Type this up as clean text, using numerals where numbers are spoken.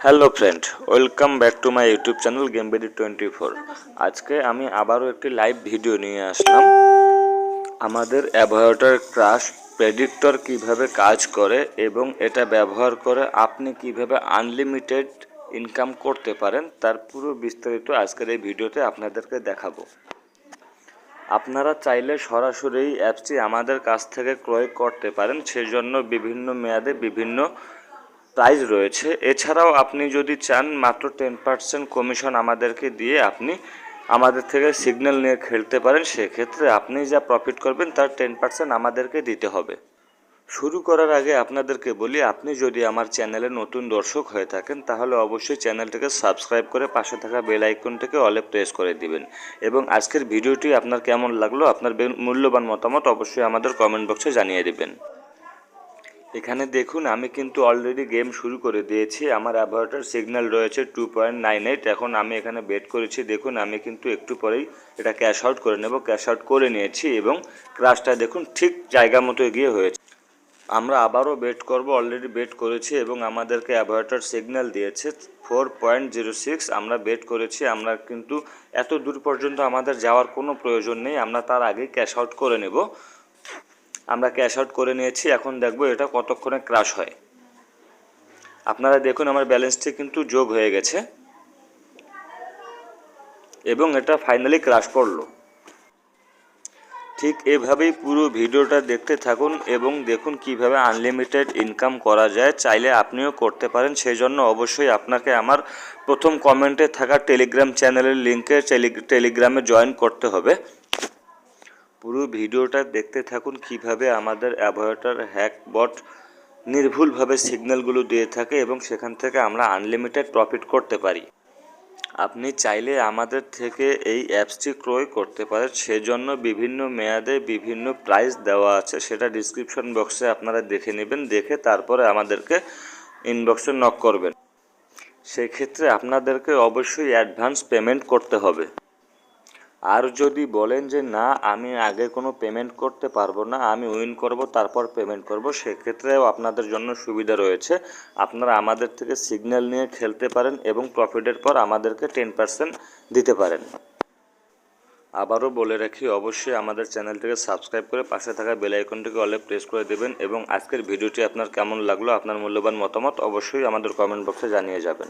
Hello friend, welcome back to my YouTube channel গেমবেডি24। আজকে আমি আবারও একটি লাইভ ভিডিও নিয়ে আসলাম। আমাদের অ্যাভয়েটার ক্রাশ প্রেডিক্টর কিভাবে কাজ করে এবং এটা ব্যবহার করে আপনি কিভাবে আনলিমিটেড ইনকাম করতে পারেন তার পুরো বিস্তারিত আজকের এই ভিডিওতে আপনাদেরকে দেখাবো। আপনারা চাইলে সরাসরি এই অ্যাপসটি আমাদের কাছ থেকে ক্রয় করতে পারেন, সেজন্য বিভিন্ন মেয়াদে বিভিন্ন প্রাইস রয়েছে। এছাড়াও আপনি যদি চান মাত্র 10% কমিশন আমাদেরকে দিয়ে আপনি আমাদের থেকে সিগন্যাল নিয়ে খেলতে পারেন, সেক্ষেত্রে আপনি যা প্রফিট করবেন তার 10% আমাদেরকে দিতে হবে। শুরু করার আগে আপনাদেরকে বলি, আপনি যদি আমার চ্যানেলে নতুন দর্শক হয়ে থাকেন তাহলে অবশ্যই চ্যানেলটিকে সাবস্ক্রাইব করে পাশে থাকা বেল আইকনটিকে অলে প্রেস করে দিবেন এবং আজকের ভিডিওটি আপনার কেমন লাগলো আপনার মূল্যবান মতামত অবশ্যই আমাদের কমেন্ট বক্সে জানিয়ে দিবেন। এখানে দেখুন, আমি কিন্তু অলরেডি গেম শুরু করে দিয়েছি। আমার অ্যাভয়েটার সিগন্যাল রয়েছে 2.98। এখন আমি এখানে বেট করেছি। দেখুন, আমি কিন্তু একটু পরেই এটা ক্যাশ আউট করে নেব। ক্যাশ আউট করে নিয়েছি এবং ক্রাশটা দেখুন ঠিক জায়গা মতো এগিয়ে হয়েছে। আমরা আবারও বেট করব, অলরেডি বেট করেছি এবং আমাদেরকে অ্যাভয়েটার সিগন্যাল দিয়েছে 4.06। আমরা বেট করেছি। আমরা কিন্তু এত দূর পর্যন্ত আমাদের যাওয়ার কোনো প্রয়োজন নেই, আমরা তার আগেই ক্যাশ আউট করে নেব। আমরা ক্যাশ আউট করে নিয়েছি। এখন দেখব এটা কতক্ষণে ক্রাশ হয়। আপনারা দেখুন, আমার ব্যালেন্সটি কিন্তু যোগ হয়ে গেছে এবং এটা ফাইনালি ক্রাশ করলো। ঠিক এভাবেই পুরো ভিডিওটা দেখতে থাকুন এবং দেখুন কিভাবে আনলিমিটেড ইনকাম করা যায়। চাইলে আপনিও করতে পারেন, সেই জন্য অবশ্যই আপনাকে আমার প্রথম কমেন্টে থাকা টেলিগ্রাম চ্যানেলের লিঙ্কে টেলিগ্রামে জয়েন করতে হবে। পুরো ভিডিওটা দেখতে থাকুন কিভাবে আমাদের অ্যাভয়েটার হ্যাক বট নির্ভুলভাবে সিগন্যালগুলো দিয়ে থাকে এবং সেখান থেকে আমরা আনলিমিটেড প্রফিট করতে পারি। আপনি চাইলে আমাদের থেকে এই অ্যাপসটি ক্রয় করতে পারেন, সেজন্য বিভিন্ন মেয়াদে বিভিন্ন প্রাইস দেওয়া আছে, সেটা ডিসক্রিপশন বক্সে আপনারা দেখে নেবেন। দেখে তারপরে আমাদেরকে ইনবক্সে নক করবেন। সেক্ষেত্রে আপনাদেরকে অবশ্যই অ্যাডভান্স পেমেন্ট করতে হবে। আর যদি বলেন যে না, আমি আগে কোনো পেমেন্ট করতে পারবো না, আমি উইন করব তারপর পেমেন্ট করব, সেক্ষেত্রেও আপনাদের জন্য সুবিধা রয়েছে। আপনারা আমাদের থেকে সিগন্যাল নিয়ে খেলতে পারেন এবং প্রফিটের পর আমাদেরকে 10% দিতে পারেন। আবারও বলে রাখি, অবশ্যই আমাদের চ্যানেলটিকে সাবস্ক্রাইব করে পাশে থাকা বেল আইকনটিকে অলে প্রেস করে দেবেন এবং আজকের ভিডিওটি আপনার কেমন লাগলো আপনার মূল্যবান মতামত অবশ্যই আমাদের কমেন্ট বক্সে জানিয়ে যাবেন।